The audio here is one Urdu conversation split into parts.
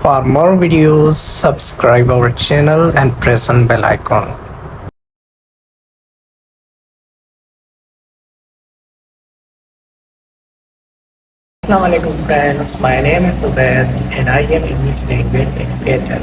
For more videos, subscribe our channel and press on bell icon. Assalamu alaikum friends, my name is Ubaid and I am English language educator.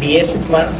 BS1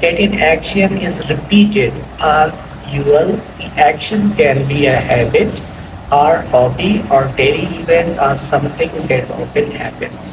that an action is repeated or usual. The action can be a habit or hobby or daily event or something that often happens.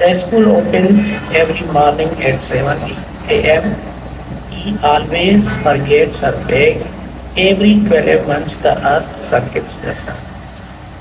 The school opens every morning at 7 a.m. He always forgets her bag. Every 12 months the earth circles the sun.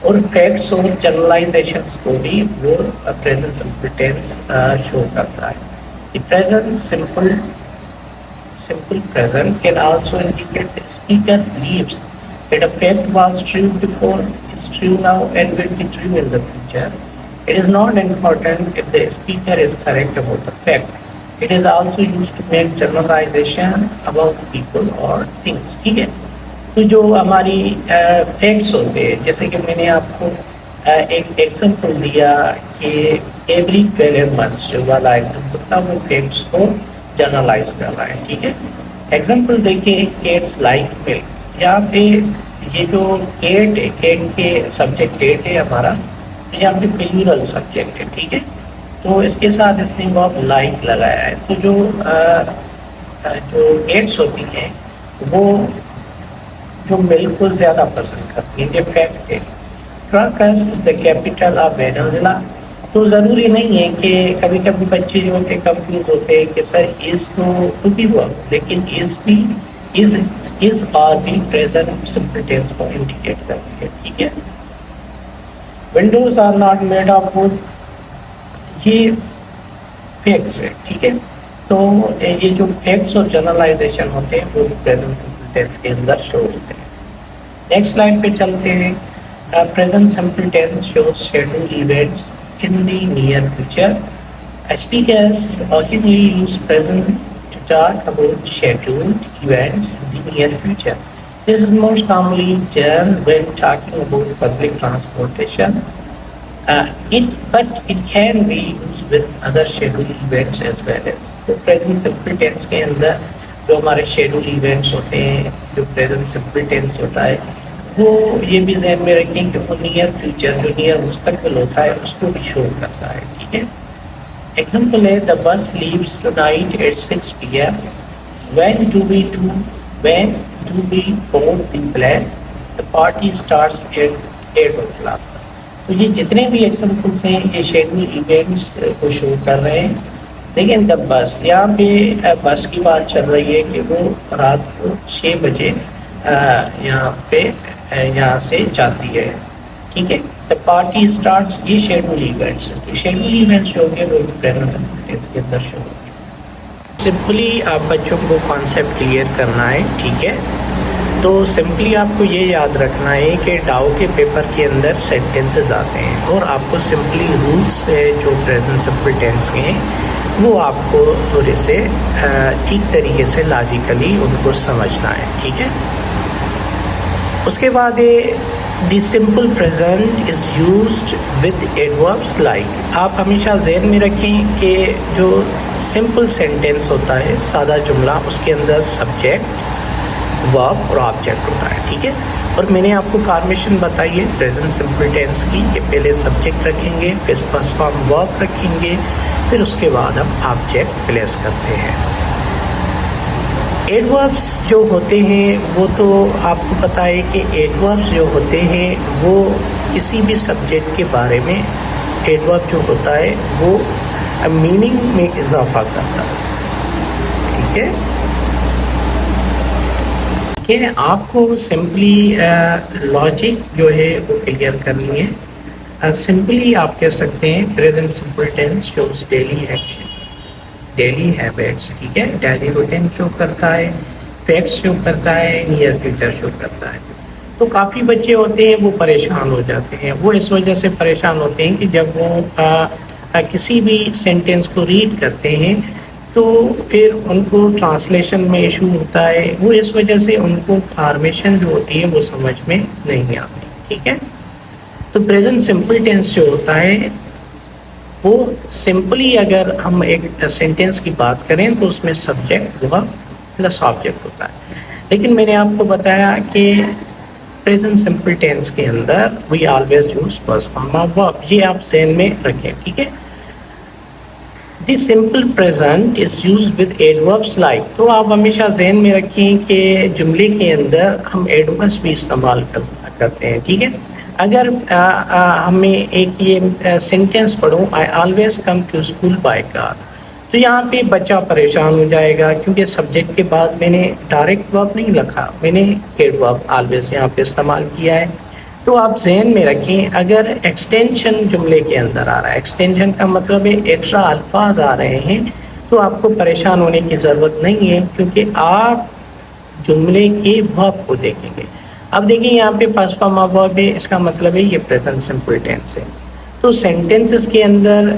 اور فیکٹس اور جنرلائزیشنس کو بھی وہ پریزنٹ سمپل ٹینس شو کرتا ہے. Present simple present can also indicate the speaker believes that a fact was true before, is true now, and will be true in the future. It is not important if the speaker is correct about the fact. It is also used to make generalization about people or things. ٹھیک ہے. تو جو ہماری فیکٹس ہوتے ہیں، جیسے کہ میں نے آپ کو ایک ایگزامپل دیا کہ ایوری 12 months جو والا ایگزامپل تھا وہ فیکٹس کو جنرلائز کر رہا ہے. ٹھیک ہے. ایگزامپل دیکھیے کیٹس لائک ملک. یہاں پہ یہ جو کیٹ ہے، کیٹ کے سبجیکٹ کیٹ ہے ہمارا، یہاں پہ پلورل سبجیکٹ ہے. ٹھیک ہے. تو اس کے ساتھ اس نے وہ لائک لگایا ہے. تو جو کیٹس ہوتی ہیں وہ جو ملک کو زیادہ پسند کرتی ہیں. یہ فیکٹ ہے. Cracks is the capital of Venezuela. تو ضروری نہیں ہے کہ کبھی کبھی بچے جو ہوتے کنفیوز ہوتے ہیں کہ سر از تو بھی ورب، لیکن از بھی از آر بھی پریزنٹ سمپل ٹینس کو انڈیکیٹ کرتی ہے. ٹھیک ہے. Windows are not made of wood, یہ فیکٹس ہے. ٹھیک ہے. تو یہ جو فیکٹس اور جنرلائزیشن ہوتے ہیں وہ پریزنٹ سمپل ٹینس کے اندر شو ہوتے ہیں. نیکسٹ سلائڈ پہ چلتے ہیں. Present simple tense shows schedule events in the near future. Speakers occasionally use present to talk about scheduled events in the near future. This is most commonly done when talking about public transportation. But it can be used with other scheduled events as well as. So present simple tense کے اندر جو ہمارے scheduled events ہوتے ہیں، جو present simple tense ہوتا ہے، وہ یہ بھی ذہن میں رکھیں کہ وہ نیئر فیوچر، جو نیئر مستقبل ہوتا ہے، اس کو بھی شو کرتا ہے. ٹھیک ہے. ایگزامپل ہے the bus leaves tonight at 6 PM. When do we board the plane? The party starts at 8 o'clock. تو یہ جتنے بھی ایگزامپلس ہیں یہ شیڈول ایونٹس کو شو کر رہے ہیں. لیکن دا بس، یہاں پہ بس کی بات چل رہی ہے کہ وہ رات کو 6 بجے یہاں سے جاتی ہے. ٹھیک ہے. پارٹی اسٹارٹس، یہ شیڈول ایونٹس ہے. شیڈول ایونٹس جو ہوگے وہ پریزنٹ کے اندر شو ہوگی. سمپلی آپ بچوں کو کانسیپٹ کلیئر کرنا ہے. ٹھیک ہے. تو سمپلی آپ کو یہ یاد رکھنا ہے کہ ڈاؤ کے پیپر کے اندر سینٹینسز آتے ہیں اور آپ کو سمپلی رولس جو پریزنٹ سمپل ٹینس کے ہیں وہ آپ کو تھوڑے سے ٹھیک طریقے سے لاجیکلی ان کو سمجھنا ہے. ٹھیک ہے. اس کے بعد the simple present is used with adverbs like. آپ ہمیشہ ذہن میں رکھیں کہ جو سمپل سینٹینس ہوتا ہے، سادہ جملہ، اس کے اندر سبجیکٹ، ورب اور آبجیکٹ ہوتا ہے. ٹھیک ہے. اور میں نے آپ کو فارمیشن بتائی ہے پریزنٹ سمپل ٹینس کی کہ پہلے سبجیکٹ رکھیں گے، پھر فرسٹ فارم ورب رکھیں گے، پھر اس کے بعد ہم آبجیکٹ پلیس کرتے ہیں. ایڈوربس جو ہوتے ہیں وہ تو آپ کو پتہ ہے کہ ایڈوربس جو ہوتے ہیں وہ کسی بھی سبجیکٹ کے بارے میں ایڈورب جو ہوتا ہے وہ میننگ میں اضافہ کرتا ہے. ٹھیک ہے. کہ آپ کو سمپلی لاجک جو ہے وہ کلیئر کرنی ہے. سمپلی آپ کہہ سکتے ہیں present simple tense shows daily action, daily habits. ٹھیک ہے. ڈیلی روٹین شو کرتا ہے، فیکٹس شو کرتا ہے، نیئر فیوچر شو کرتا ہے. تو کافی بچے ہوتے ہیں وہ پریشان ہو جاتے ہیں. وہ اس وجہ سے پریشان ہوتے ہیں کہ جب وہ کسی بھی سینٹینس کو ریڈ کرتے ہیں تو پھر ان کو ٹرانسلیشن میں ایشو ہوتا ہے. وہ اس وجہ سے ان کو فارمیشن جو ہوتی ہے وہ سمجھ میں نہیں آتی. ٹھیک ہے. تو پریزنٹ سمپل ٹینس جو ہوتا ہے وہ سمپلی اگر ہم ایک سینٹینس کی بات کریں تو اس میں سبجیکٹ ورب پلس آبجیکٹ ہوتا ہے. لیکن میں نے آپ کو بتایا کہ پریزنٹ سمپل ٹینس کے اندر we always use first form of verb. یہ آپ ذہن میں رکھیں. ٹھیک ہے. The simple present is use with adverbs like. تو آپ ہمیشہ ذہن میں رکھیں کہ جملے کے اندر ہم ایڈوربس بھی استعمال کرتے ہیں. ٹھیک ہے. اگر ہمیں ایک یہ سینٹینس پڑھوں I always come to school by car, تو یہاں پہ بچہ پریشان ہو جائے گا کیونکہ سبجیکٹ کے بعد میں نے ڈائریکٹ ورب نہیں لکھا، میں نے ایڈورب آلویز یہاں پہ استعمال کیا ہے. تو آپ ذہن میں رکھیں اگر ایکسٹینشن جملے کے اندر آ رہا ہے، ایکسٹینشن کا مطلب ہے ایکسٹرا الفاظ آ رہے ہیں، تو آپ کو پریشان ہونے کی ضرورت نہیں ہے، کیونکہ آپ جملے کے ورب کو دیکھیں گے۔ اب دیکھیں یہاں پہ فرسٹ فارم آف ورب ہے، اس کا مطلب ہے یہ پریزنٹ سمپل ٹینس ہے۔ تو سینٹینسز کے اندر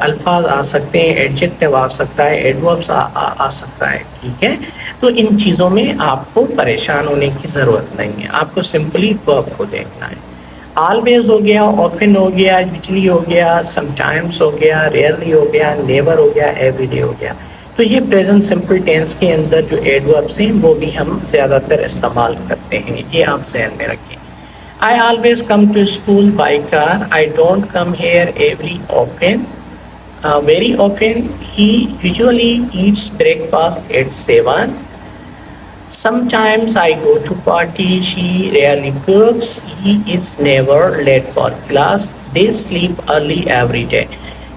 الفاظ آ سکتے ہیں، ایڈجیکٹیو آ سکتا ہے، ایڈوربس آ سکتا ہے، ٹھیک ہے۔ تو ان چیزوں میں آپ کو پریشان ہونے کی ضرورت نہیں ہے، آپ کو سمپلی ورب کو دیکھنا ہے۔ آلویز ہو گیا، آفن ہو گیا، یوزلی ہو گیا، سم ٹائمس ہو گیا، ریئرلی ہو گیا، نیور ہو گیا، ایوری ڈے ہو گیا۔ تو یہ پریزنٹ سمپل ٹینس کے اندر جو ایڈوربس ہیں وہ بھی ہم زیادہ تر استعمال کرتے ہیں، یہ آپ ذہن میں رکھیں۔ I always come to school by car. I don't come here every often. Very often. He usually eats breakfast at 7. Sometimes I go to party. She rarely cooks. He is never late for class. They sleep early every day.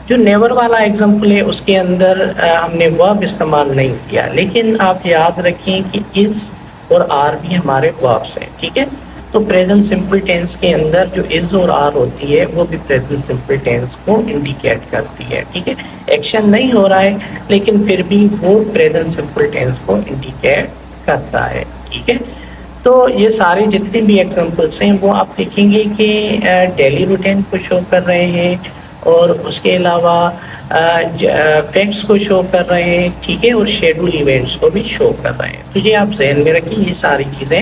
جو نیور والا ایگزامپل ہے اس کے اندر ہم نے ورب استعمال نہیں کیا، لیکن آپ یاد رکھیں کہ از اور آر بھی ہمارے وربس ہیں، ٹھیک ہے۔ تو پریزنٹ سمپل ٹینس کے اندر جو از اور آر ہوتی ہے وہ بھی پریزنٹ سمپل ٹینس کو انڈیکیٹ کرتی ہے، ٹھیک ہے۔ ایکشن نہیں ہو رہا ہے لیکن پھر بھی وہ پریزنٹ سمپل ٹینس کو انڈیکیٹ کرتا ہے، ٹھیک ہے۔ تو یہ سارے جتنے بھی ایگزامپلس ہیں وہ آپ دیکھیں گے کہ ڈیلی روٹین کو شو کر رہے ہیں اور اس کے علاوہ فیکٹس کو شو کر رہے ہیں، ٹھیک ہے، اور شیڈول ایونٹس کو بھی شو کر رہے ہیں۔ تو یہ آپ ذہن میں رکھیں، یہ ساری چیزیں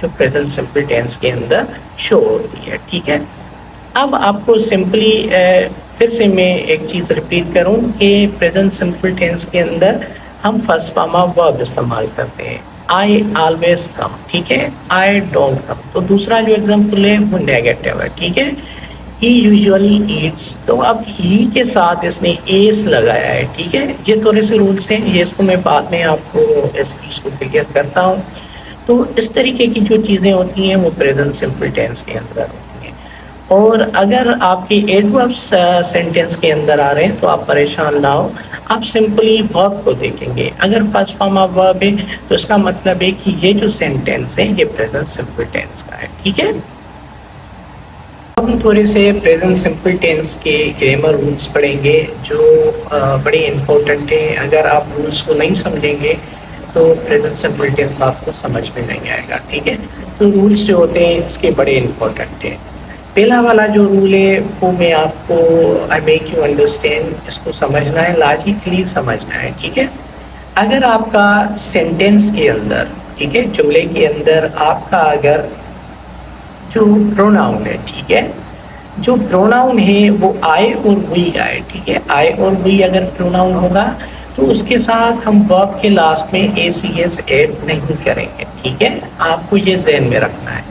جو پریزنٹ سمپل ٹینس کے اندر شو ہوتی ہے، ٹھیک ہے۔ اب آپ کو سمپلی پھر سے میں ایک چیز ریپیٹ کروں کہ پریزنٹ سمپل ٹینس کے اندر ہم فرسٹ فارم آف ورب استعمال کرتے ہیں، آئی آلویز کم، ٹھیک ہے، آئی ڈونٹ کم۔ تو دوسرا جو ایگزامپل ہے وہ نیگیٹو ہے، ٹھیک ہے، ہی یوزلی ایٹس۔ تو اب ہی کے ساتھ اس نے ایس لگایا ہے، ٹھیک ہے۔ یہ تھوڑے سے رولس ہیں، یہ اس کو میں بعد میں آپ کو اس چیز کو کلیئر کرتا ہوں۔ تو اس طریقے کی جو چیزیں ہوتی ہیں وہ پریزنٹ سمپل ٹینس کے اندر ہوتی ہیں۔ اور اگر آپ کے ایڈوربس سینٹینس کے اندر آ رہے ہیں تو آپ پریشان نہ ہو، آپ سمپلی ورب کو دیکھیں گے۔ اگر فرسٹ فارم آف ورب ہے تو اس کا مطلب ہے کہ یہ جو سینٹینس ہے یہ پریزنٹ سمپل ٹینس کا ہے، ٹھیک ہے۔ اب ہم تھوڑے سے پریزنٹ سمپل ٹینس کے گرامر رولس پڑھیں گے جو بڑے امپورٹنٹ ہیں۔ اگر آپ رولس کو نہیں سمجھیں گے تو پریزنٹ سمپل ٹینس آپ کو سمجھ میں نہیں آئے گا، ٹھیک ہے۔ تو رولس جو ہوتے ہیں اس کے بڑے امپورٹنٹ ہیں۔ پہلا والا جو رول ہے وہ میں آپ کو آئی میک یو انڈرسٹینڈ، اس کو سمجھنا ہے، لاجیکلی سمجھنا ہے، ٹھیک ہے۔ اگر آپ کا سینٹینس کے اندر، ٹھیک ہے، جملے کے اندر آپ کا اگر جو پروناؤن ہے، ٹھیک ہے، جو پروناؤن ہے وہ آئے اور وی آئے، ٹھیک ہے، آئے اور وی اگر پروناؤن ہوگا تو اس کے ساتھ ہم ورب کے لاسٹ میں اے سی ایس ایڈ نہیں کریں گے، ٹھیک ہے۔ آپ کو یہ ذہن میں رکھنا ہے،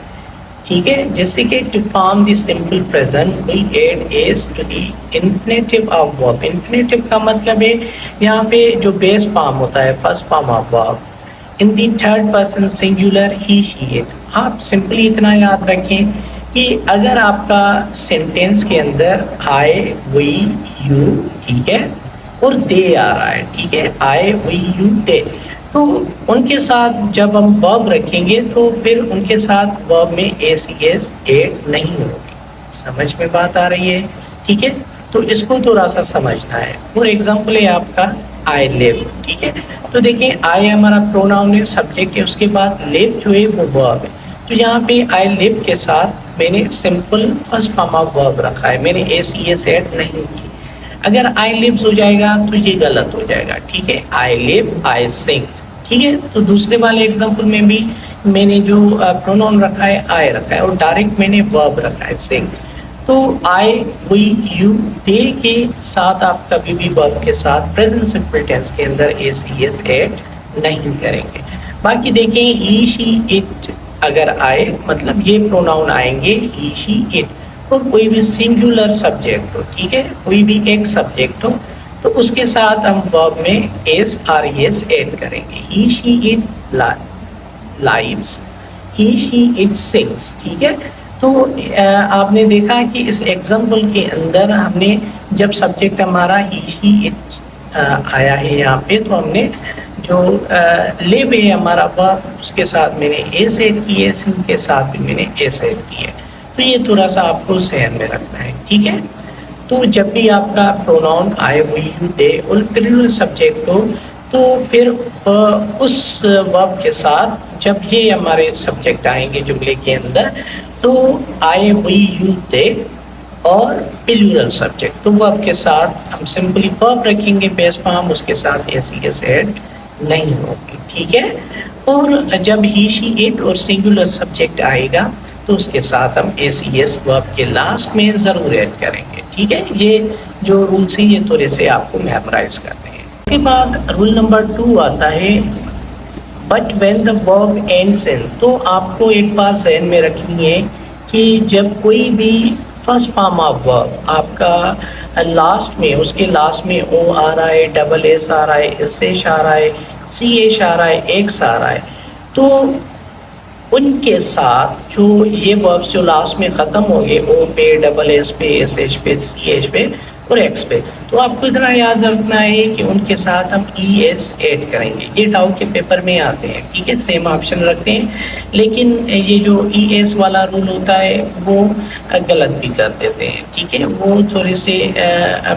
ٹھیک ہے۔ جیسے کہ to form the simple present we add s to the infinitive of verb. Infinitive کا مطلب ہے یہاں پہ جو بیس فارم ہوتا ہے، فرسٹ فارم آف ورب، ان the third person singular he she it. آپ سمپلی اتنا یاد رکھیں کہ اگر آپ کا سینٹینس کے اندر آئی وی یو، ٹھیک ہے، اور دے آ رہا ہے، ٹھیک ہے، آئی وی یو دے، تو ان کے ساتھ جب ہم ورب رکھیں گے تو پھر ان کے ساتھ ورب میں اے سی ایس ایڈ نہیں ہوگی۔ سمجھ میں بات آ رہی ہے، ٹھیک ہے۔ تو اس کو تھوڑا سا سمجھنا ہے۔ اور ایگزامپل ہے آپ کا آئی لیو، ٹھیک ہے۔ تو دیکھیں آئی ہمارا پروناؤن ہے، سبجیکٹ ہے، اس کے بعد لیو جو ہے وہ ورب ہے۔ تو یہاں پہ آئی لیو کے ساتھ میں نے سمپل فرسٹ فارم آف ورب رکھا ہے، میں نے اے سی ایس ایڈ نہیں کی۔ اگر آئی لیوز ہو جائے گا تو یہ غلط ہو جائے گا، ٹھیک ہے، آئی لیو آئی سنگ، ٹھیک ہے۔ تو دوسرے والے ایگزامپل میں بھی میں نے جو پروناؤن رکھا ہے آئی رکھا ہے اور ڈائریکٹ میں نے ورب رکھا ہے سنگ۔ تو آئی وی یو دے کے ساتھ آپ کبھی بھی ورب کے ساتھ پریزنٹ سمپل ٹینس کے اندر اے سی ایس ایڈ نہیں کریں گے۔ باقی دیکھیں ہی شی اٹ اگر آئے مطلب یہ پروناؤن آئیں گے ہی شی اٹ، اور کوئی بھی سنگولر سبجیکٹ ہو، ٹھیک ہے، کوئی بھی ایک سبجیکٹ ہو تو اس کے ساتھ ہم ورب میں ایس آر ایس ایڈ کریں گے۔ He she it lives, he she it sings, ٹھیک ہے۔ تو آپ نے دیکھا کہ اس ایگزامپل کے اندر ہم نے جب سبجیکٹ ہمارا ہی شی اٹ آیا ہے یہاں پہ تو ہم نے جو لیو ہے ہمارا ورب اس کے ساتھ میں نے ایس ایڈ کی ہے، سنگ کے ساتھ بھی میں نے ایس ایڈ کی ہے۔ تو یہ تھوڑا سا آپ کو ذہن میں رکھنا ہے، ٹھیک ہے؟ تو جب بھی آپ کا پروناؤن آئے وی یو دے اور پلورل سبجیکٹ ہو تو پھر اس ورب کے ساتھ جب یہ ہمارے سبجیکٹ آئیں گے جملے کے اندر تو آئے وی یو دے اور پلورل سبجیکٹ، تو ورب کے ساتھ ہم سمپلی ورب رکھیں گے بیس فارم، اس کے ساتھ ایس ای ایس ایڈ نہیں ہوگی، ٹھیک ہے؟ اور جب ہی شی اٹ اور سنگولر سبجیکٹ آئے گا تو اس کے ساتھ ہم ایس ای ایس ورب کے لاسٹ میں ضرور ایڈ کریں گے، ٹھیک ہے؟ یہ جو رولس ہیں یہ تھوڑے سے آپ کو میمورائز کرنے ہیں۔ اس کے بعد رول نمبر 2 آتا ہے بٹ وین دا ورب اینڈس ان، تو آپ کو ایک بات ذہن میں رکھنی ہے کہ جب کوئی بھی فرسٹ فارم آف ورب آپ کا لاسٹ میں، اس کے لاسٹ میں او آ رہا ہے، ڈبل ایس آ رہا ہے، ایس ایش آ رہا ہے، سی ایش آ رہا ہے، ایکس آ رہا ہے، تو ان کے ساتھ جو یہ وربس جو لاسٹ میں ختم ہو گئے او پہ، ڈبل ایس پہ، ایس ایچ پہ، سی ایچ پہ اور ایکس پہ، تو آپ کو اتنا یاد رکھنا ہے کہ ان کے ساتھ ہم ای ایس ایڈ کریں گے۔ یہ ڈاؤ کے پیپر میں آتے ہیں، ٹھیک ہے؟ سیم آپشن رکھتے ہیں، لیکن یہ جو ای ایس والا رول ہوتا ہے وہ غلط بھی کر دیتے ہیں، ٹھیک ہے؟ وہ تھوڑے سے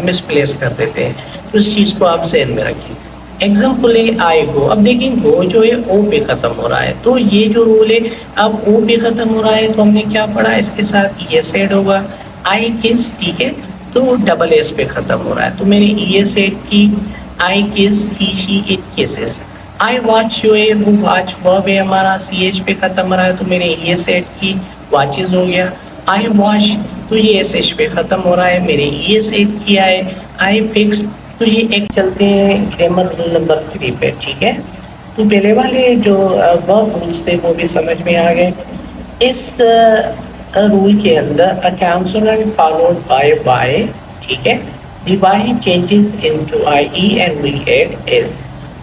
مس پلیس کر دیتے ہیں، تو اس چیز کو آپ ذہن میں رکھیں۔ ایگزامپل ہے آئی گو، اب دیکھیں گو جو ہے او پہ ختم ہو رہا ہے، تو یہ جو رول ہے اب او پہ ختم ہو رہا ہے تو ہم نے کیا پڑھا، اس کے ساتھ ای ایس ایڈ ہوگا۔ آئی کس، ٹھیک ہے، تو ڈبل ایس پہ ختم ہو رہا ہے تو میں نے ای ایس ایڈ کی، آئی کس، ہی she it cases. I watch جو ہے وہ واچ ورب ہے ہمارا، سی ایچ پہ ختم ہو رہا ہے تو میں نے ای ایس ایڈ کی، واچز ہو گیا۔ آئی واش تو یہ ایس ایچ پہ ختم ہو رہا ہے، میں نے ای ایس ایڈ کیا ہے۔ آئی فکس تو یہ ایک چلتے ہیں گرامر رول نمبر 3 پہ، ٹھیک ہے؟ تو پہلے والے جو ورب رولس تھے وہ بھی سمجھ میں آ گئے۔ اس رول کے اندر a consonant followed by y، ٹھیک ہے، the y changes into IE and we add s،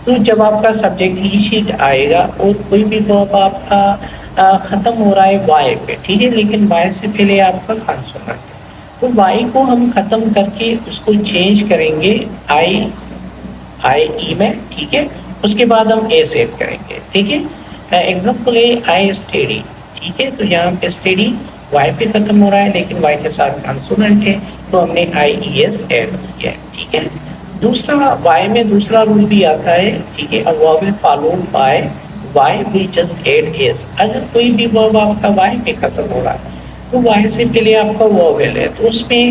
تو جب آپ کا سبجیکٹ ہی شیٹ آئے گا اور کوئی بھی ورب آپ کا ختم ہو رہا ہے y پہ، ٹھیک ہے، لیکن y سے پہلے آپ کا consonant ہے، تو y کو ہم ختم کر کے اس کو چینج کریں گے آئی ای میں، ٹھیک ہے، اس کے بعد ہم اے سیٹ کریں گے، ٹھیک ہے؟ ایگزامپل ہے آئی اسٹڈی، ٹھیک ہے، تو یہاں پہ اسٹڈی وائی پہ ختم ہو رہا ہے لیکن وائی کے ساتھ کانسوننٹ ہے تو ہم نے آئی ای ایس ایڈ کیا ہے، ٹھیک ہے؟ دوسرا وائی میں دوسرا رول بھی آتا ہے، ٹھیک ہے، verb followed by Y we just add s, اگر کوئی بھی ورب آپ کا وائی پہ ختم ہو رہا ہے تو وائی سے پہلے آپ کا وویل ہے تو اس میں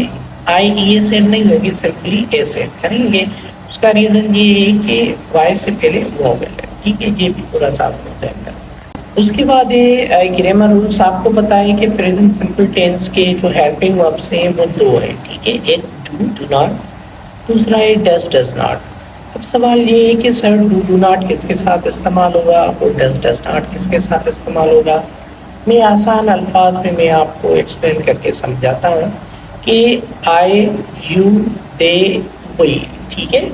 آئی ای ایس ایڈ نہیں ہوگی، سمپلی ایس ایڈ کریں گے۔ اس کا ریزن یہ ہے کہ وائی سے پہلے وویل ہے، ٹھیک ہے؟ یہ بھی تھوڑا سا آپ کو ذہن میں۔ اس کے بعد گرامر رولس آپ کو بتائیں کہ پریزنٹ سمپل ٹینس کے جو ہیلپنگ وربس ہیں وہ 2 ہیں، ٹھیک ہے؟ ایک ڈو ڈو ناٹ، دوسرا ہے ڈز ڈز ناٹ۔ اب سوال یہ ہے کہ سر ڈو ناٹ کس کے ساتھ استعمال ہوگا اور ڈز ناٹ کس کے ساتھ استعمال ہوگا؟ میں آسان الفاظ میں آپ کو ایکسپلین کر کے سمجھاتا ہوں کہ آئی یو دے وی، ٹھیک ہے،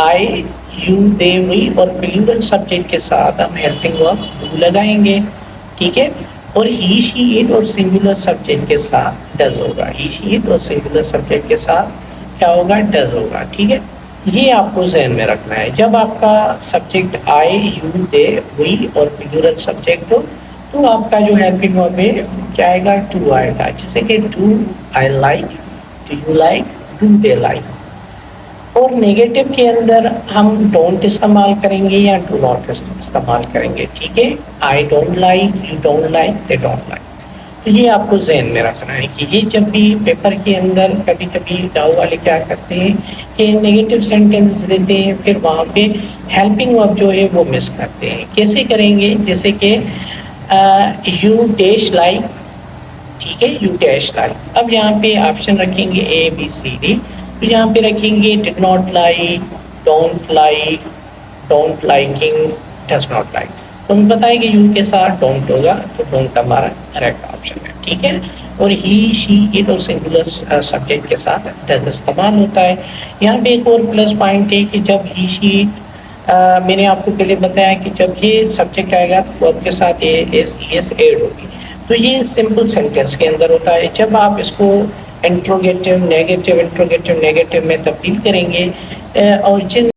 آئی یو دے وی اور پلورل سبجیکٹ کے ساتھ ہم ہیلپنگ ورب ڈو لگائیں گے، ٹھیک ہے، اور ہی شی اٹ اور سنگولر سبجیکٹ کے ساتھ ڈز ہوگا، ہی شی اٹ اور سنگولر سبجیکٹ کے ساتھ کیا ہوگا، ڈز ہوگا، ٹھیک ہے؟ یہ آپ کو ذہن میں رکھنا ہے۔ جب آپ کا سبجیکٹ آئی یو دے وی اور پلورل سبجیکٹ ہو تو آپ کا جو ہیلپنگ ورب ہے کیا آئے گا، ڈو آئے گا، جیسے کہ do I like, do you like, do they like. اور نیگیٹو کے اندر ہم ڈونٹ استعمال کریں گے یا ڈو ناٹ استعمال کریں گے، ٹھیک ہے؟ I don't like, you don't like, they don't like. تو یہ آپ کو ذہن میں رکھنا ہے کہ یہ جب بھی پیپر کے اندر کبھی کبھی ڈاؤ والے کیا کرتے ہیں کہ نیگیٹو سینٹینس دیتے ہیں، پھر وہاں پہ ہیلپنگ ورب جو ہے وہ مس کرتے ہیں۔ کیسے کریں گے؟ جیسے کہ یو ڈیش لائک، ٹھیک ہے، یو ڈیش لائک۔ اب یہاں پہ آپشن رکھیں گے اے بی سی ڈی، تو یہاں پہ رکھیں گے did not like, don't like, don't liking, does not like. تو ہمیں پتہ ہے کہ یو کے ساتھ ڈونٹ ہوگا تو ڈونٹ ہمارا کریکٹ آپشن ہے، ٹھیک ہے؟ اور ہی شی اٹ اور سنگولر سبجیکٹ کے ساتھ ڈز استعمال ہوتا ہے۔ یہاں پہ ایک اور پلس پوائنٹ ہے کہ جب ہی شی میں نے آپ کو پہلے بتایا کہ جب یہ سبجیکٹ آئے گا تو ورب کے ساتھ ایس ای ایس ایڈ ہوگی، تو یہ سمپل سینٹینس کے اندر ہوتا ہے۔ جب آپ اس کو انٹروگیٹو نیگیٹو میں تبدیل کریں گے اور جن